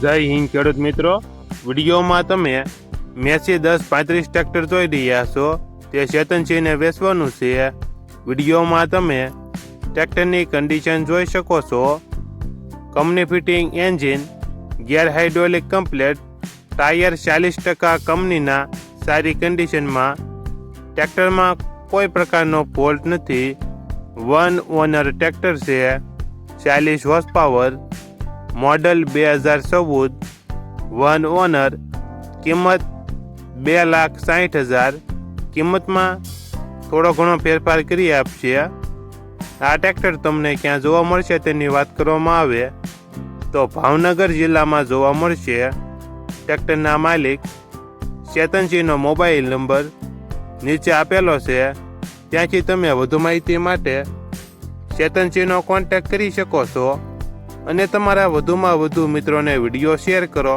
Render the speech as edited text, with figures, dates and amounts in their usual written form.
જય હિન્દ ખેડૂત મિત્રો, વિડીયોમાં તમે મેસી 1035 ટ્રેક્ટર જોઈ રહ્યા છો. તે ચેતનસિંહને વેચવાનું છે. વિડીયોમાં તમે ટ્રેક્ટરની કન્ડિશન જોઈ શકો છો. Company fitting engine, gear hydraulic complete, tyre 40% કંપનીના સારી કન્ડિશનમાં. ટ્રેક્ટરમાં કોઈ પ્રકારનો ફોલ્ટ નથી. વન ઓનર ટ્રેક્ટર છે. 40 horse power, model 2014, one honour. કિંમત 2,60,000. કિંમતમાં થોડો ઘણો ફેરફાર કરી આપશે. આ ટ્રેક્ટર તમને ક્યાં જોવા મળશે તેની વાત કરવામાં આવે તો ભાવનગર જિલ્લામાં જોવા મળશે. ટ્રેક્ટરના માલિક ચેતનસિંહનો મોબાઈલ નંબર નીચે આપેલો છે. ત્યાંથી તમે વધુ માહિતી માટે ચેતનસિંહનો કોન્ટેક્ટ કરી શકો છો અને તમારા વધુમાં વધુ મિત્રોને વિડીયો શેર કરો.